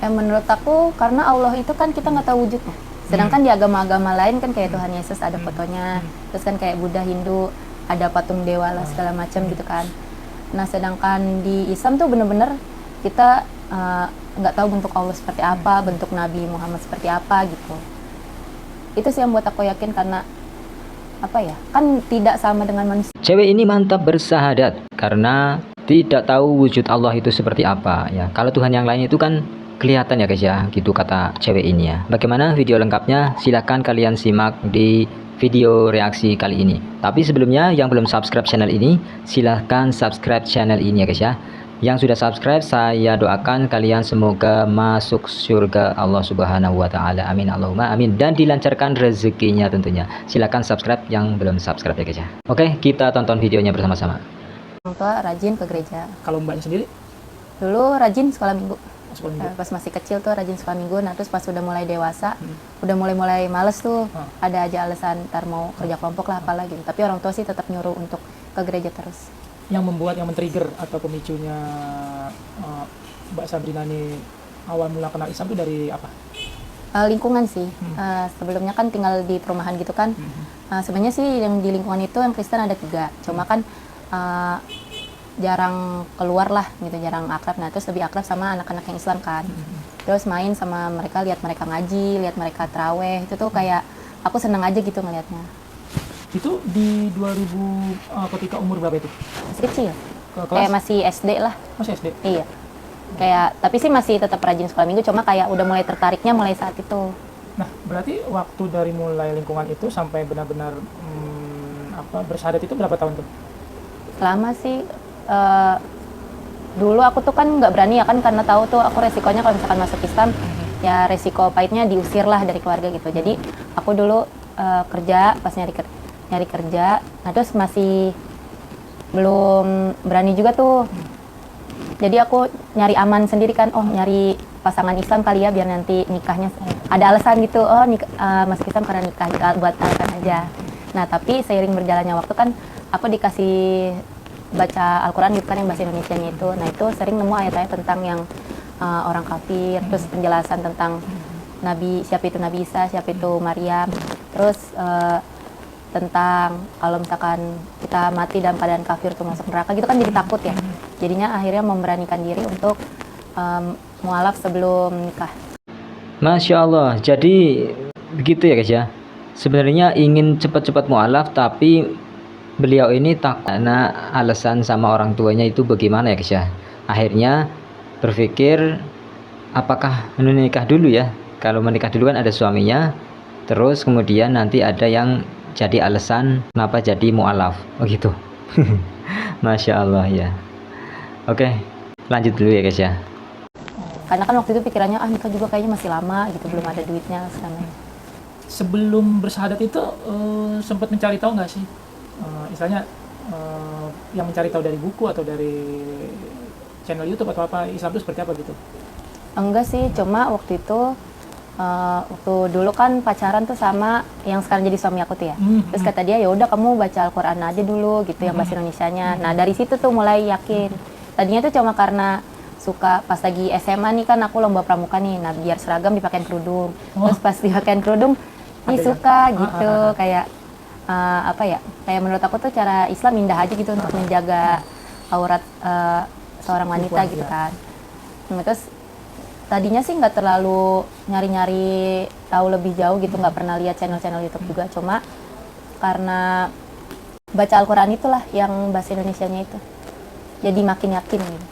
Menurut aku karena Allah itu kan kita nggak tahu wujudnya. Sedangkan di agama-agama lain kan kayak Tuhan Yesus ada fotonya, terus kan kayak Buddha, Hindu ada patung dewa lah segala macam gitu kan. Nah sedangkan di Islam tuh bener-bener kita nggak tahu bentuk Allah seperti apa, bentuk Nabi Muhammad seperti apa gitu. Itu sih yang buat aku yakin karena apa ya, kan tidak sama dengan manusia. Cewek ini mantap bersahadat karena tidak tahu wujud Allah itu seperti apa ya. Kalau Tuhan yang lain itu kan kelihatan ya guys ya, gitu kata cewek ini ya. Bagaimana video lengkapnya? Silahkan kalian simak di video reaksi kali ini. Tapi sebelumnya yang belum subscribe channel ini, silahkan subscribe channel ini ya guys ya. Yang sudah subscribe, saya doakan kalian semoga masuk surga Allah Subhanahu wa Ta'ala. Amin Allahumma amin. Dan dilancarkan rezekinya tentunya. Silahkan subscribe yang belum subscribe ya guys ya. Oke, kita tonton videonya bersama-sama. Orang tua rajin ke gereja. Kalau mbaknya sendiri? Dulu rajin sekolah minggu. Sekolah minggu. Pas masih kecil tuh rajin sekolah minggu. Nah terus pas udah mulai dewasa, udah mulai males tuh. Ada aja alasan ntar mau kerja kelompok lah apalah gitu. Tapi orang tua sih tetap nyuruh untuk ke gereja terus. Yang membuat, yang men-trigger atau pemicunya Mbak Sabrina ini awal mula kenal Islam itu dari apa? Lingkungan sih. Sebelumnya kan tinggal di perumahan gitu kan. Sebenarnya sih yang di lingkungan itu yang Kristen ada 3. Cuma kan jarang keluar lah gitu, jarang akrab. Nah terus lebih akrab sama anak-anak yang Islam kan. Terus main sama mereka, lihat mereka ngaji, lihat mereka traweh. Itu tuh kayak aku seneng aja gitu ngelihatnya. Itu di 2000 ketika umur berapa itu? Masih kecil. Kelas? Kayak masih SD lah. Masih SD? Iya. Kayak, tapi sih masih tetap rajin sekolah minggu, cuma kayak udah mulai tertariknya mulai saat itu. Nah, berarti waktu dari mulai lingkungan itu sampai benar-benar bersyahadat itu berapa tahun tuh? Lama sih. Dulu aku tuh kan nggak berani ya kan, karena tahu tuh aku resikonya kalau misalkan masuk Islam, ya resiko pahitnya diusir lah dari keluarga gitu. Jadi aku dulu kerja, pas nyari kerja, nah terus masih belum berani juga tuh. Jadi aku nyari aman sendiri kan, nyari pasangan Islam kali ya biar nanti nikahnya ada alasan gitu, masuk Islam karena nikah buat alasan aja. Nah tapi seiring berjalannya waktu kan aku dikasih baca Al-Quran gitu kan yang bahasa Indonesianya itu. Nah itu sering nemu ayat-ayat tentang yang orang kafir, terus penjelasan tentang Nabi, siapa itu Nabi Isa, siapa itu Maryam, terus tentang kalau misalkan kita mati dalam keadaan kafir tuh masuk neraka gitu kan jadi takut ya. Jadinya akhirnya memberanikan diri untuk mualaf sebelum nikah. Masya Allah, jadi begitu ya guys ya. Sebenarnya ingin cepat-cepat mualaf, tapi beliau ini takut karena alasan sama orang tuanya itu bagaimana ya guys ya. Akhirnya berpikir apakah menikah dulu ya. Kalau menikah dulu kan ada suaminya, terus kemudian nanti ada yang jadi alasan kenapa jadi mualaf. Oh gitu. Masya Allah ya. Oke, lanjut dulu ya guys ya. Karena kan waktu itu pikirannya nikah juga kayaknya masih lama gitu, belum ada duitnya sekarang. Sebelum bersyahadat itu sempat mencari tahu nggak sih? Istilahnya yang mencari tahu dari buku atau dari channel YouTube atau apa, Islam itu seperti apa gitu? Enggak sih, cuma waktu itu waktu dulu kan pacaran tuh sama yang sekarang jadi suami aku tuh ya. Terus kata dia ya udah kamu baca Al-Quran aja dulu gitu yang bahasa Indonesianya. Nah dari situ tuh mulai yakin. Tadinya tuh cuma karena suka pas lagi SMA nih kan aku lomba pramuka nih. Nah biar seragam dipakein kerudung. Terus pas dipakein kerudung suka gitu kayak apa ya? Kayak menurut aku tuh cara Islam indah aja gitu untuk menjaga aurat seorang wanita gitu kan. Nah, terus tadinya sih nggak terlalu nyari-nyari tahu lebih jauh gitu, nggak pernah lihat channel-channel YouTube juga, cuma karena baca Al-Quran itulah yang bahasa Indonesianya itu, jadi makin yakin gitu.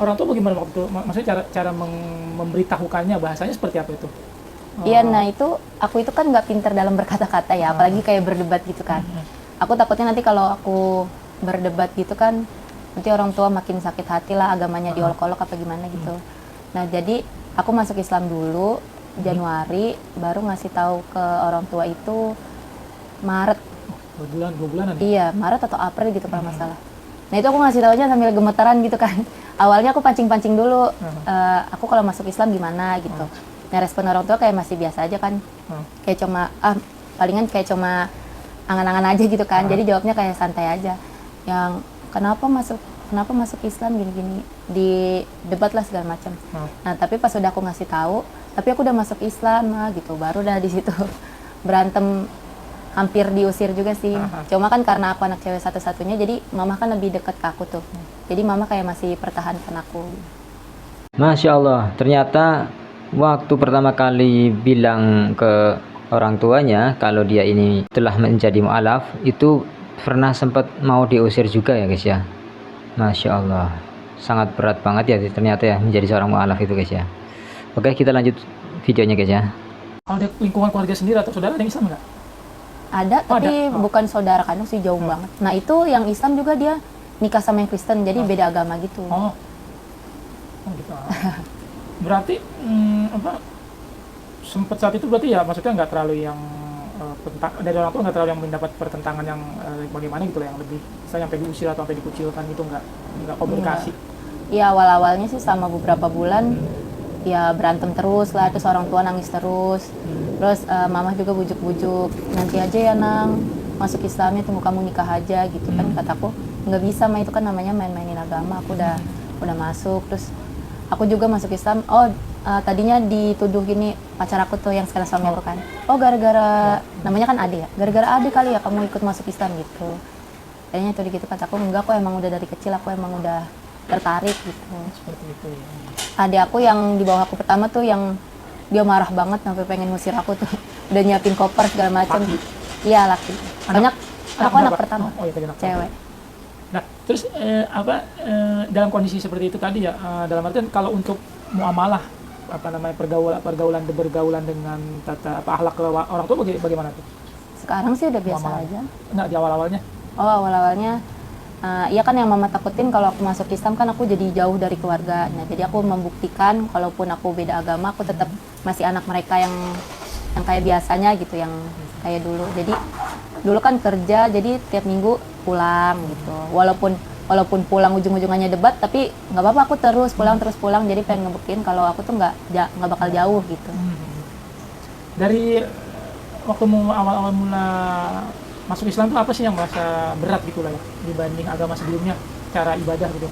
Orang tua bagaimana waktu itu? Maksudnya cara memberitahukannya, bahasanya seperti apa itu? Iya, nah itu aku itu kan nggak pinter dalam berkata-kata ya, apalagi kayak berdebat gitu kan. Aku takutnya nanti kalau aku berdebat gitu kan, nanti orang tua makin sakit hati lah, agamanya diolok-olok apa gimana gitu. Nah jadi aku masuk Islam dulu Januari, baru ngasih tahu ke orang tua itu Maret. 2 bulanan? Iya, Maret atau April gitu kalau nggak salah. Nah itu aku ngasih tahunya sambil gemetaran gitu kan. Awalnya aku pancing-pancing dulu, aku kalau masuk Islam gimana gitu. Nah respon orang tua kayak masih biasa aja kan, kayak cuma palingan kayak cuma angan-angan aja gitu kan. Jadi jawabnya kayak santai aja, yang kenapa masuk Islam gini-gini. di debat lah segala macam. Nah tapi pas udah aku ngasih tahu, tapi aku udah masuk Islam lah gitu, baru udah di situ berantem, hampir diusir juga sih. Cuma kan karena aku anak cewek satu-satunya, jadi mama kan lebih dekat ke aku tuh. Jadi mama kayak masih pertahankan aku. Masya Allah, ternyata waktu pertama kali bilang ke orang tuanya kalau dia ini telah menjadi mu'alaf, itu pernah sempat mau diusir juga ya guys ya. Masya Allah, sangat berat banget ya ternyata ya menjadi seorang mu'alaf itu guys ya. Oke, kita lanjut videonya guys ya. Kalau di lingkungan keluarga sendiri atau saudara ada yang Islam nggak? Ada, tapi ada. bukan saudara kandung sih, jauh banget. Nah itu yang Islam juga dia nikah sama yang Kristen, jadi beda agama gitu. Oh gitu. Berarti sempat saat itu berarti ya maksudnya nggak terlalu yang dari orang tua nggak terlalu yang mendapat pertentangan yang bagaimana gitu lah, yang lebih misalnya sampai diusir atau sampai dikucilkan gitu, nggak komunikasi. Iya, awal-awalnya sih sama beberapa bulan ya berantem terus lah, terus orang tua nangis terus. Terus mama juga bujuk-bujuk, nanti aja ya Nang, masuk Islamnya tunggu kamu nikah aja gitu kan. Kataku nggak bisa mah, itu kan namanya main-mainin agama. Aku udah masuk, terus aku juga masuk Islam. Tadinya dituduh gini pacar aku tuh yang sekarang suami aku kan, gara-gara namanya kan Ade ya, gara-gara Ade kali ya kamu ikut masuk Islam gitu. Kayaknya itu gitu, kataku enggak, aku emang udah dari kecil aku emang udah tertarik gitu. Seperti itu ya. Ade aku yang di bawah aku pertama tuh yang dia marah banget sampai pengen ngusir aku tuh, udah nyiapin koper segala macam. Iya, laki. Aku anak pertama. Oh iya, tadi anak cewek. Nah, terus dalam kondisi seperti itu tadi ya, dalam artian kalau untuk muamalah bergaulan dengan tata akhlak orang tua bagaimana tuh? Sekarang sih udah biasa Muamalah aja. Enggak, di awal-awalnya? Oh, awal-awalnya iya kan yang mama takutin kalau aku masuk Islam kan aku jadi jauh dari keluarga. Nah, jadi aku membuktikan kalaupun aku beda agama, aku tetap masih anak mereka yang kayak biasanya gitu, yang kayak dulu. Jadi dulu kan kerja, jadi tiap minggu pulang gitu. Walaupun pulang ujung-ujungannya debat, tapi nggak apa-apa, aku terus pulang. Jadi pengen ngebuktiin kalau aku tuh nggak bakal jauh gitu. Dari waktu awal-awal mula masuk Islam tuh apa sih yang merasa berat gitu lah ya dibanding agama sebelumnya, cara ibadah gitu?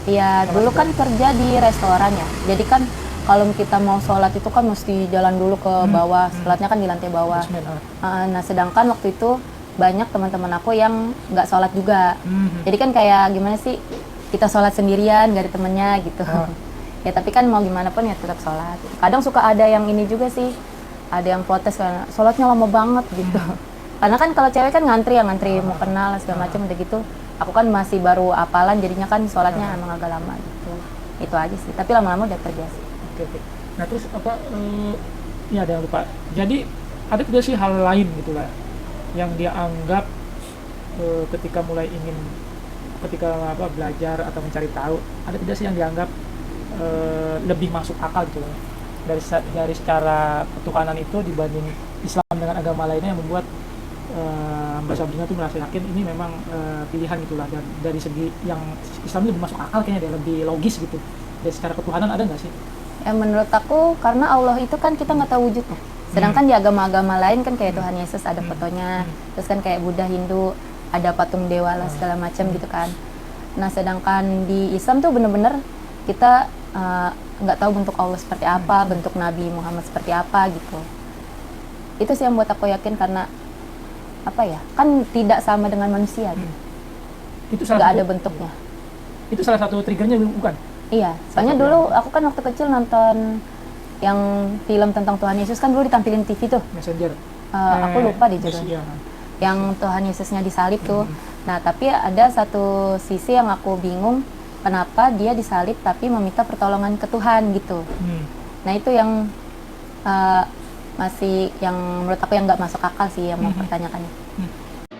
Iya, dulu kan kerja di restoran ya. Jadi kan kalau kita mau sholat itu kan mesti jalan dulu ke bawah, sholatnya kan di lantai bawah. Nah, sedangkan waktu itu banyak teman-teman aku yang nggak sholat juga. Jadi kan kayak gimana sih, kita sholat sendirian, gak ada temennya gitu. Ya tapi kan mau gimana pun ya tetap sholat. Kadang suka ada yang ini juga sih, ada yang protes karena sholatnya lama banget gitu. Karena kan kalau cewek kan ngantri mau kenal segala macam udah gitu. Aku kan masih baru apalan, jadinya kan sholatnya emang agak lama gitu. Itu aja sih, tapi lama-lama udah terbiasa. Oke. Nah terus ini ada yang lupa. Jadi ada tidak sih hal lain gitu lah yang dia anggap ketika belajar atau mencari tahu, ada tidak sih yang dianggap lebih masuk akal gitu loh, dari secara ketuhanan itu dibanding Islam dengan agama lainnya, yang membuat Mbak Sabrina tuh merasa yakin ini memang pilihan gitulah, dan dari segi yang Islam lebih masuk akal kayaknya, dia lebih logis gitu. Dari secara ketuhanan ada nggak sih? Menurut aku karena Allah itu kan kita nggak tahu wujudnya. Sedangkan di agama-agama lain kan kayak Tuhan Yesus ada fotonya, terus kan kayak Buddha, Hindu ada patung dewa lah segala macam gitu kan. Nah sedangkan di Islam tuh bener-bener kita nggak tahu bentuk Allah seperti apa, bentuk Nabi Muhammad seperti apa gitu. Itu sih yang buat aku yakin, karena apa ya, kan tidak sama dengan manusia gitu. Itu nggak ada bentuknya. Itu salah satu triggernya bukan? Iya, soalnya dulu aku kan waktu kecil nonton yang film tentang Tuhan Yesus kan dulu ditampilin TV tuh. Messenger. Aku lupa deh judulnya. Yang Tuhan Yesusnya disalib tuh. Nah, tapi ada satu sisi yang aku bingung, kenapa dia disalib tapi meminta pertolongan ke Tuhan gitu. Nah, itu yang masih yang menurut aku yang nggak masuk akal sih, yang mempertanyakannya.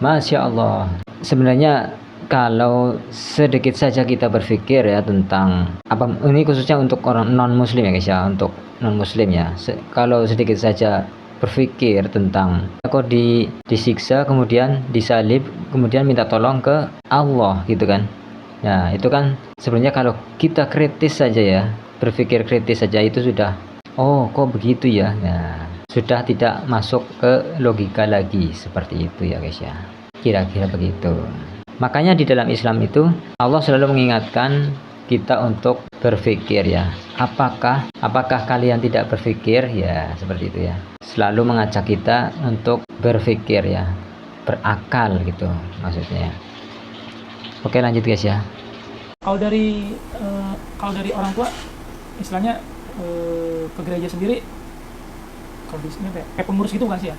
Masya Allah. Sebenarnya kalau sedikit saja kita berpikir ya tentang apa ini, khususnya untuk orang non muslim ya guys ya, untuk non muslim ya, kalau sedikit saja berpikir tentang kok disiksa, kemudian disalib, kemudian minta tolong ke Allah gitu kan. Ya itu kan sebenarnya kalau kita kritis saja ya, berpikir kritis saja itu sudah, oh kok begitu ya. Nah, sudah tidak masuk ke logika lagi seperti itu ya guys ya, kira-kira begitu. Makanya di dalam Islam itu Allah selalu mengingatkan kita untuk berpikir ya. Apakah kalian tidak berpikir? Ya, seperti itu ya. Selalu mengajak kita untuk berpikir ya, berakal gitu maksudnya. Oke, lanjut guys ya. Kalau dari orang tua, istilahnya ke gereja sendiri, kalau di sini kayak pengurus gitu kan sih ya?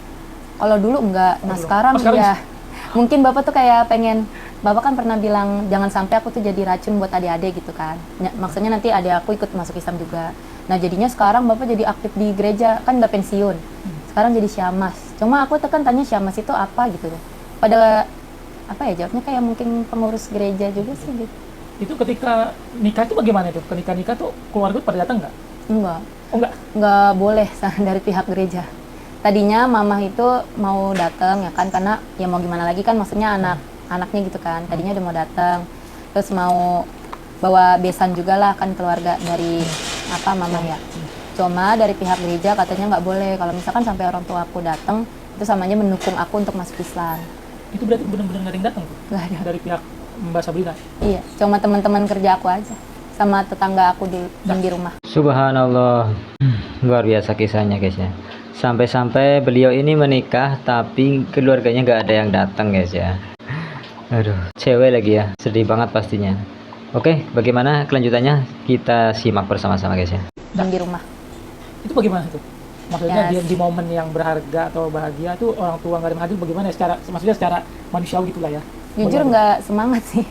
Kalau dulu enggak, nah dulu. sekarang Sekarang ya. Mungkin Bapak tuh kayak pengen, Bapak kan pernah bilang jangan sampai aku tuh jadi racun buat adik-adik gitu kan. Maksudnya nanti adik aku ikut masuk Islam juga. Nah jadinya sekarang Bapak jadi aktif di gereja, kan udah pensiun. Sekarang jadi syamas. Cuma aku tuh kan tanya syamas itu apa gitu. Pada apa ya jawabnya kayak mungkin pengurus gereja juga sih gitu. Itu ketika nikah itu bagaimana itu? Ketika nikah tuh keluarga pada datang nggak? Enggak. Oh enggak? Nggak boleh dari pihak gereja. Tadinya mamah itu mau datang ya kan, karena ya mau gimana lagi kan, maksudnya anaknya gitu kan. Tadinya udah mau datang, terus mau bawa besan juga lah kan keluarga dari mamah ya. Cuma dari pihak gereja katanya nggak boleh, kalau misalkan sampai orang tua aku datang itu samanya mendukung aku untuk masuk Islam. Itu berarti benar-benar nggak ada yang datang tuh? Nggak ada. Dari pihak Mbak Sabrina? Iya, cuma teman-teman kerja aku aja sama tetangga aku yang di rumah. Subhanallah. Luar biasa kisahnya guys ya. Sampai-sampai beliau ini menikah tapi keluarganya nggak ada yang datang guys ya. Aduh, cewek lagi ya, sedih banget pastinya. Oke, bagaimana kelanjutannya? Kita simak bersama-sama guys ya. Yang di rumah. Itu bagaimana tuh? Maksudnya Ya, di momen yang berharga atau bahagia tuh orang tua nggak ada yang hadir, bagaimana ya? Maksudnya secara manusiawi gitulah ya. Jujur nggak semangat sih.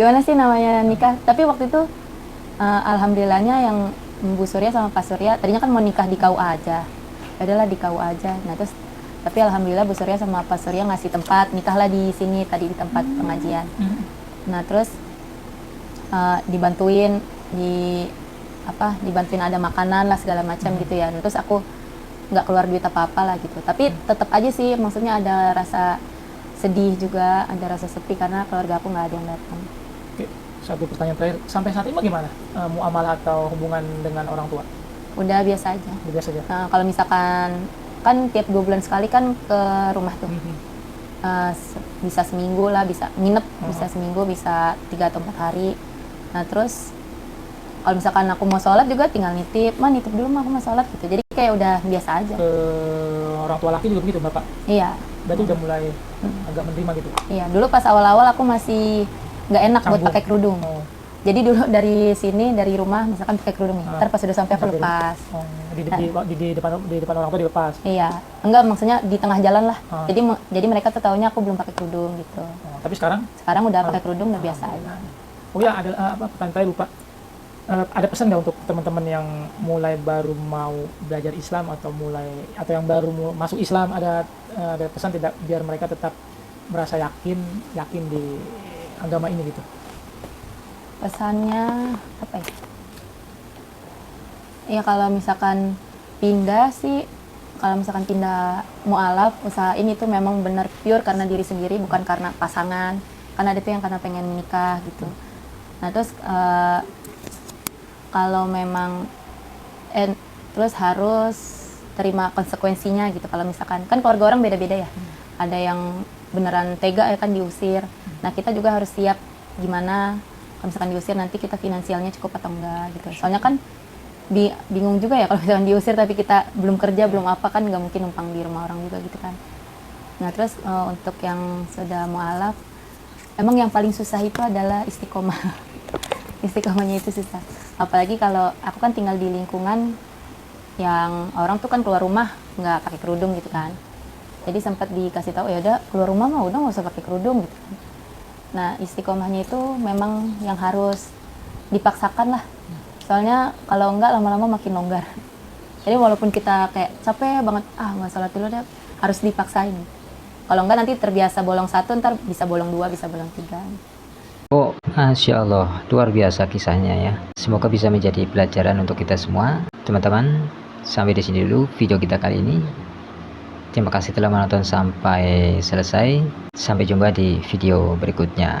Gimana sih namanya nikah? Tapi waktu itu alhamdulillahnya yang Bu Surya sama Pak Surya tadinya kan mau nikah di KUA aja. Adalah di KUA aja. Nah terus tapi alhamdulillah Bu Surya sama Pak Surya ngasih tempat, nikahlah di sini tadi di tempat pengajian. Nah terus dibantuin dibantuin ada makanan lah segala macam gitu ya. Nah, terus aku nggak keluar duit apa-apa lah gitu. Tapi tetap aja sih, maksudnya ada rasa sedih juga, ada rasa sepi karena keluarga aku nggak ada yang datang. Oke, satu pertanyaan terakhir, sampai saat ini bagaimana muamalah atau hubungan dengan orang tua? Udah biasa aja. Biasa saja. Nah, kalau misalkan kan tiap 2 bulan sekali kan ke rumah tuh. Bisa seminggu lah, bisa nginep, bisa seminggu, bisa 3 atau 4 hari. Nah terus kalau misalkan aku mau sholat juga tinggal nitip dulu mah aku mau sholat gitu. Jadi kayak udah biasa aja. Orang tua laki juga begitu Bapak? Iya. Berarti udah mulai agak menerima gitu? Iya, dulu pas awal-awal aku masih nggak enak buat pakai kerudung. Jadi dulu dari sini, dari rumah misalkan pakai kerudung nih, ntar pas sudah sampai aku lepas. Di depan orang tua dilepas? Iya, enggak maksudnya di tengah jalan lah. Jadi mereka tuh taunya aku belum pakai kerudung gitu. Tapi sekarang? Sekarang udah pakai kerudung, udah biasa aja. Oh ya, ada pertanyaan terakhir lupa. Ada pesan nggak untuk teman-teman yang mulai baru mau belajar Islam atau yang baru masuk Islam, ada pesan tidak biar mereka tetap merasa yakin di agama ini gitu? Pesannya apa ya? Ya kalau misalkan pindah sih, kalau misalkan pindah mualaf, usahain itu memang benar pure karena diri sendiri, bukan karena pasangan. Karena ada tuh yang karena pengen nikah gitu. Nah terus kalau memang terus harus terima konsekuensinya gitu. Kalau misalkan kan keluarga orang beda-beda ya, ada yang beneran tega ya kan diusir. Nah kita juga harus siap gimana kalau misalkan diusir nanti kita finansialnya cukup atau enggak gitu. Soalnya kan bingung juga ya kalau misalkan diusir tapi kita belum kerja belum apa, kan nggak mungkin numpang di rumah orang juga gitu kan. Nah terus untuk yang sudah mualaf, emang yang paling susah itu adalah istiqomah. Istiqomahnya itu susah. Apalagi kalau aku kan tinggal di lingkungan yang orang tuh kan keluar rumah nggak pakai kerudung gitu kan. Jadi sempat dikasih tahu ya udah keluar rumah mah udah nggak usah pakai kerudung gitu kan. Nah istiqomahnya itu memang yang harus dipaksakan lah. Soalnya kalau enggak lama-lama makin longgar. Jadi walaupun kita kayak capek banget, nggak sholat dulu deh, harus dipaksain. Kalau enggak nanti terbiasa bolong 1, ntar bisa bolong 2, bisa bolong 3. Oh, Masya Allah, luar biasa kisahnya ya. Semoga bisa menjadi pelajaran untuk kita semua. Teman-teman, sampai di sini dulu video kita kali ini. Terima kasih telah menonton sampai selesai. Sampai jumpa di video berikutnya.